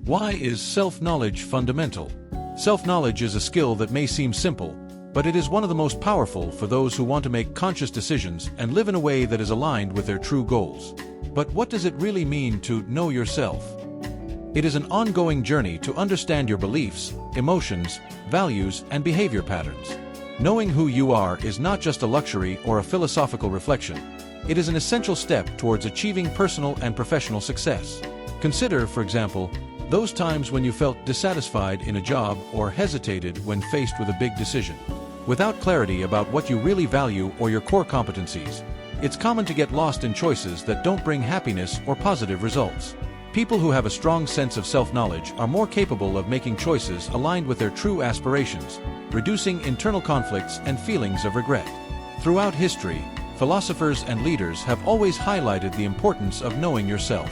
Why is self-knowledge fundamental? Self-knowledge is a skill that may seem simple, but it is one of the most powerful for those who want to make conscious decisions and live in a way that is aligned with their true goals. But what does it really mean to know yourself? It is an ongoing journey to understand your beliefs, emotions, values, and behavior patterns. Knowing who you are is not just a luxury or a philosophical reflection. It is an essential step towards achieving personal and professional success. Consider, for example, those times when you felt dissatisfied in a job or hesitated when faced with a big decision. Without clarity about what you really value or your core competencies, it's common to get lost in choices that don't bring happiness or positive results. People who have a strong sense of self-knowledge are more capable of making choices aligned with their true aspirations, reducing internal conflicts and feelings of regret. Throughout history, philosophers and leaders have always highlighted the importance of knowing yourself.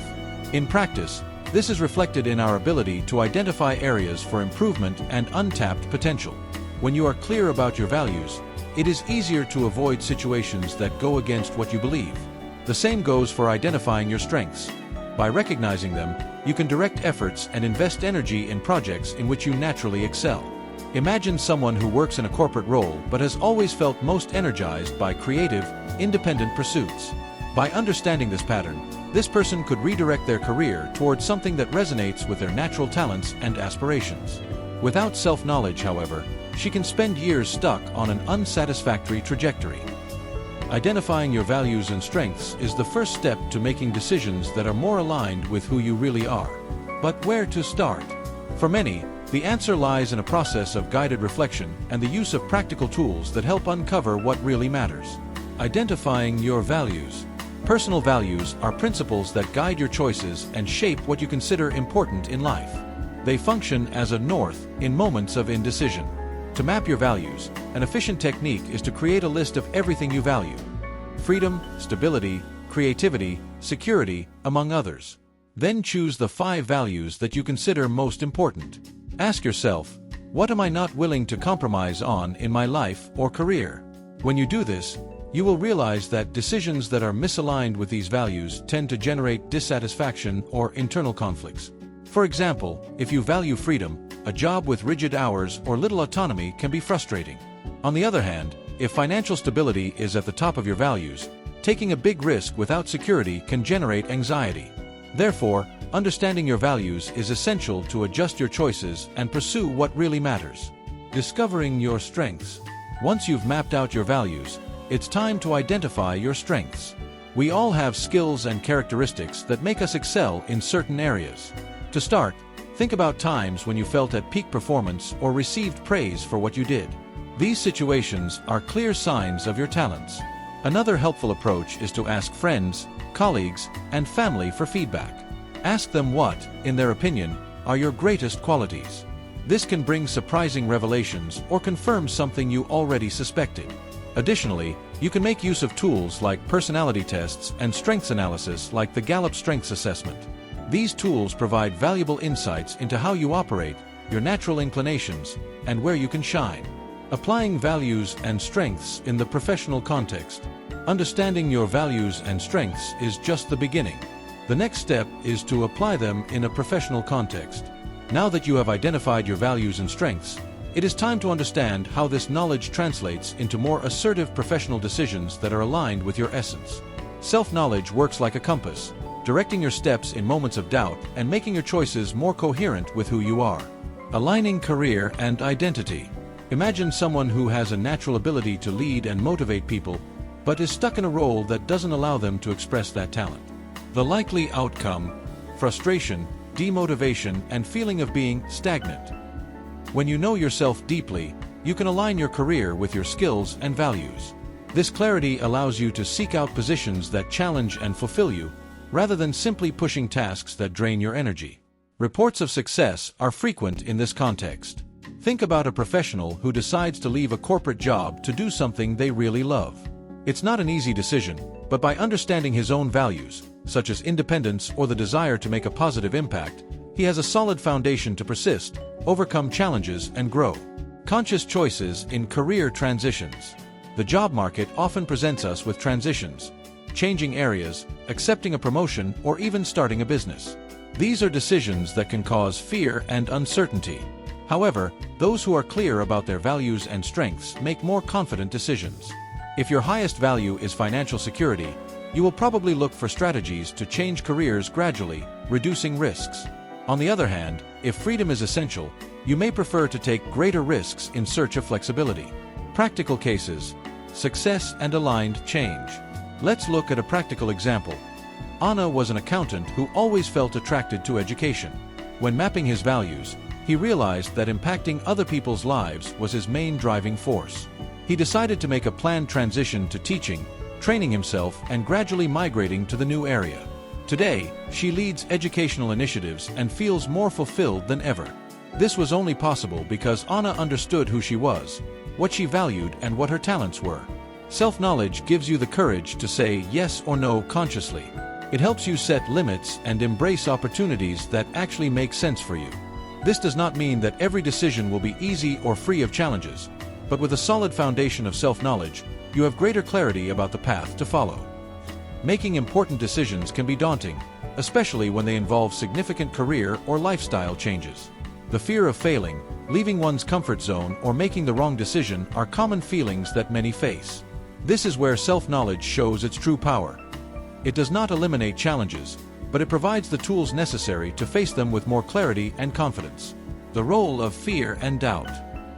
In practice, this is reflected in our ability to identify areas for improvement and untapped potential. When you are clear about your values, it is easier to avoid situations that go against what you believe. The same goes for identifying your strengths. By recognizing them, you can direct efforts and invest energy in projects in which you naturally excel. Imagine someone who works in a corporate role but has always felt most energized by creative, independent pursuits. By understanding this pattern, this person could redirect their career towards something that resonates with their natural talents and aspirations. Without self-knowledge, however, she can spend years stuck on an unsatisfactory trajectory. Identifying your values and strengths is the first step to making decisions that are more aligned with who you really are. But where to start? For many, the answer lies in a process of guided reflection and the use of practical tools that help uncover what really matters. Identifying your values. Personal values are principles that guide your choices and shape what you consider important in life. They function as a north in moments of indecision. To map your values, an efficient technique is to create a list of everything you value: freedom, stability, creativity, security, among others. Then choose the 5 values that you consider most important. Ask yourself, what am I not willing to compromise on in my life or career? When you do this, you will realize that decisions that are misaligned with these values tend to generate dissatisfaction or internal conflicts. For example, if you value freedom, a job with rigid hours or little autonomy can be frustrating. On the other hand, if financial stability is at the top of your values, taking a big risk without security can generate anxiety. Therefore, understanding your values is essential to adjust your choices and pursue what really matters. Discovering your strengths. Once you've mapped out your values, it's time to identify your strengths. We all have skills and characteristics that make us excel in certain areas. To start, think about times when you felt at peak performance or received praise for what you did. These situations are clear signs of your talents. Another helpful approach is to ask friends, colleagues, and family for feedback. Ask them what, in their opinion, are your greatest qualities. This can bring surprising revelations or confirm something you already suspected. Additionally, you can make use of tools like personality tests and strengths analysis like the Gallup Strengths Assessment. These tools provide valuable insights into how you operate, your natural inclinations, and where you can shine. Applying values and strengths in the professional context. Understanding your values and strengths is just the beginning. The next step is to apply them in a professional context. Now that you have identified your values and strengths, it is time to understand how this knowledge translates into more assertive professional decisions that are aligned with your essence. Self-knowledge works like a compass, directing your steps in moments of doubt and making your choices more coherent with who you are. Aligning career and identity. Imagine someone who has a natural ability to lead and motivate people, but is stuck in a role that doesn't allow them to express that talent. The likely outcome: frustration, demotivation, and feeling of being stagnant. When you know yourself deeply, you can align your career with your skills and values. This clarity allows you to seek out positions that challenge and fulfill you, rather than simply pushing tasks that drain your energy. Reports of success are frequent in this context. Think about a professional who decides to leave a corporate job to do something they really love. It's not an easy decision, but by understanding his own values, such as independence or the desire to make a positive impact, he has a solid foundation to persist, overcome challenges, and grow. Conscious choices in career transitions. The job market often presents us with transitions, changing areas, accepting a promotion, or even starting a business. These are decisions that can cause fear and uncertainty. However, those who are clear about their values and strengths make more confident decisions. If your highest value is financial security, you will probably look for strategies to change careers gradually, reducing risks. On the other hand, if freedom is essential, you may prefer to take greater risks in search of flexibility. Practical cases: success and aligned change. Let's look at a practical example. Anna was an accountant who always felt attracted to education. When mapping his values, he realized that impacting other people's lives was his main driving force. He decided to make a planned transition to teaching, training himself and gradually migrating to the new area. Today, she leads educational initiatives and feels more fulfilled than ever. This was only possible because Anna understood who she was, what she valued and what her talents were. Self-knowledge gives you the courage to say yes or no consciously. It helps you set limits and embrace opportunities that actually make sense for you. This does not mean that every decision will be easy or free of challenges, but with a solid foundation of self-knowledge, you have greater clarity about the path to follow. Making important decisions can be daunting, especially when they involve significant career or lifestyle changes. The fear of failing, leaving one's comfort zone, or making the wrong decision are common feelings that many face. This is where self-knowledge shows its true power. It does not eliminate challenges, but it provides the tools necessary to face them with more clarity and confidence. The role of fear and doubt.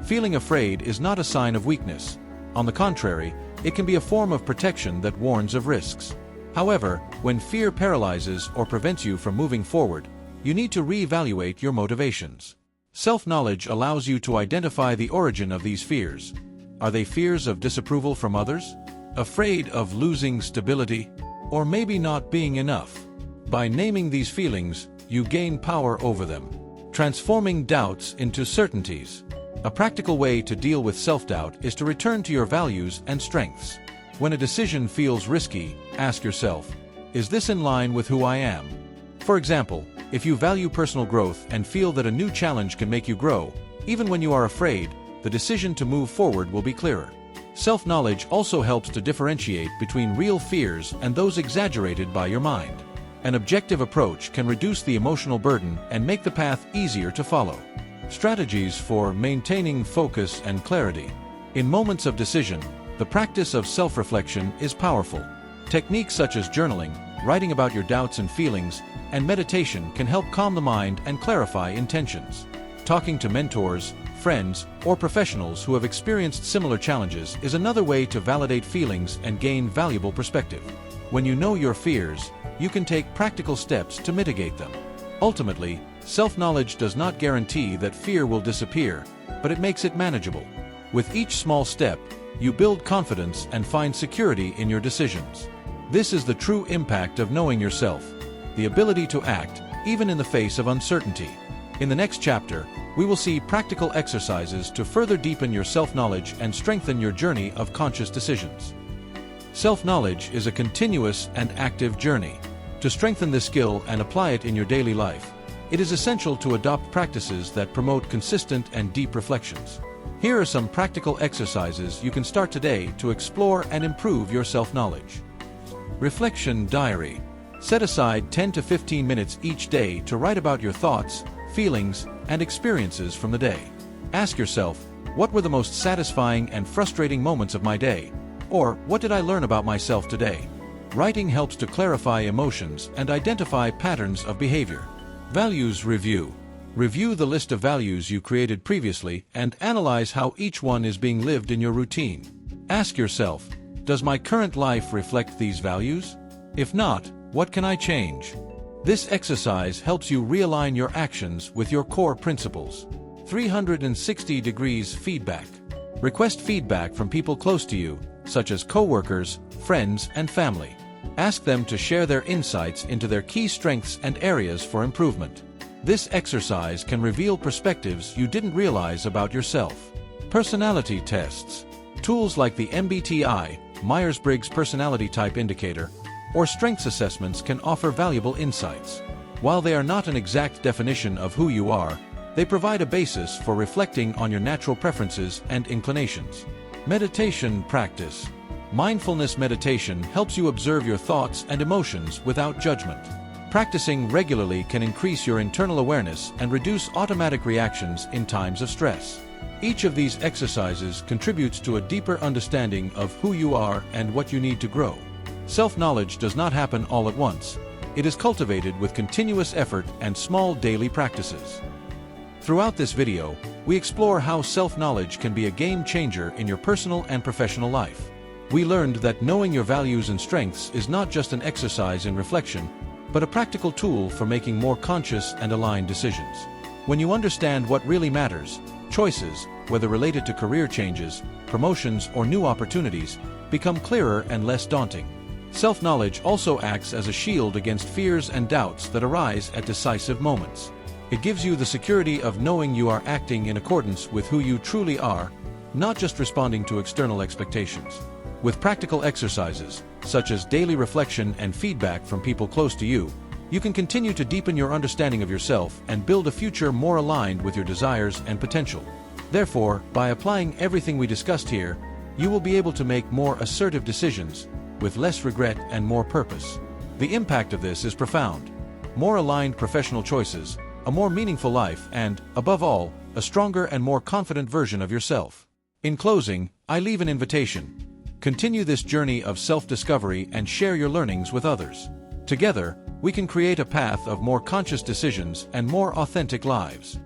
Feeling afraid is not a sign of weakness. On the contrary, it can be a form of protection that warns of risks. However, when fear paralyzes or prevents you from moving forward, you need to reevaluate your motivations. Self-knowledge allows you to identify the origin of these fears. Are they fears of disapproval from others? Afraid of losing stability? Or maybe not being enough? By naming these feelings, you gain power over them, transforming doubts into certainties. A practical way to deal with self-doubt is to return to your values and strengths. When a decision feels risky, ask yourself, is this in line with who I am? For example, if you value personal growth and feel that a new challenge can make you grow, even when you are afraid, the decision to move forward will be clearer. Self-knowledge also helps to differentiate between real fears and those exaggerated by your mind. An objective approach can reduce the emotional burden and make the path easier to follow. Strategies for maintaining focus and clarity. In moments of decision, the practice of self-reflection is powerful. Techniques such as journaling, writing about your doubts and feelings, and meditation can help calm the mind and clarify intentions. Talking to mentors, friends, or professionals who have experienced similar challenges is another way to validate feelings and gain valuable perspective. When you know your fears, you can take practical steps to mitigate them. Ultimately, self-knowledge does not guarantee that fear will disappear, but it makes it manageable. With each small step, you build confidence and find security in your decisions. This is the true impact of knowing yourself, the ability to act, even in the face of uncertainty. In the next chapter, we will see practical exercises to further deepen your self-knowledge and strengthen your journey of conscious decisions. Self-knowledge is a continuous and active journey. To strengthen this skill and apply it in your daily life, it is essential to adopt practices that promote consistent and deep reflections. Here are some practical exercises you can start today to explore and improve your self-knowledge. Reflection diary. Set aside 10 to 15 minutes each day to write about your thoughts, feelings, and experiences from the day. Ask yourself, what were the most satisfying and frustrating moments of my day? Or, what did I learn about myself today? Writing helps to clarify emotions and identify patterns of behavior. Values review. Review the list of values you created previously and analyze how each one is being lived in your routine. Ask yourself, does my current life reflect these values? If not, what can I change? This exercise helps you realign your actions with your core principles. 360 degrees feedback. Request feedback from people close to you, such as coworkers, friends, and family. Ask them to share their insights into their key strengths and areas for improvement. This exercise can reveal perspectives you didn't realize about yourself. Personality tests. Tools like the MBTI, Myers-Briggs Personality Type Indicator, or strengths assessments can offer valuable insights. While they are not an exact definition of who you are, they provide a basis for reflecting on your natural preferences and inclinations. Meditation practice. Mindfulness meditation helps you observe your thoughts and emotions without judgment. Practicing regularly can increase your internal awareness and reduce automatic reactions in times of stress. Each of these exercises contributes to a deeper understanding of who you are and what you need to grow. Self-knowledge does not happen all at once. It is cultivated with continuous effort and small daily practices. Throughout this video, we explore how self-knowledge can be a game changer in your personal and professional life. We learned that knowing your values and strengths is not just an exercise in reflection, but a practical tool for making more conscious and aligned decisions. When you understand what really matters, choices, whether related to career changes, promotions, or new opportunities, become clearer and less daunting. Self-knowledge also acts as a shield against fears and doubts that arise at decisive moments. It gives you the security of knowing you are acting in accordance with who you truly are, not just responding to external expectations. With practical exercises, such as daily reflection and feedback from people close to you, you can continue to deepen your understanding of yourself and build a future more aligned with your desires and potential. Therefore, by applying everything we discussed here, you will be able to make more assertive decisions, with less regret and more purpose. The impact of this is profound. More aligned professional choices, a more meaningful life, and, above all, a stronger and more confident version of yourself. In closing, I leave an invitation. Continue this journey of self-discovery and share your learnings with others. Together, we can create a path of more conscious decisions and more authentic lives.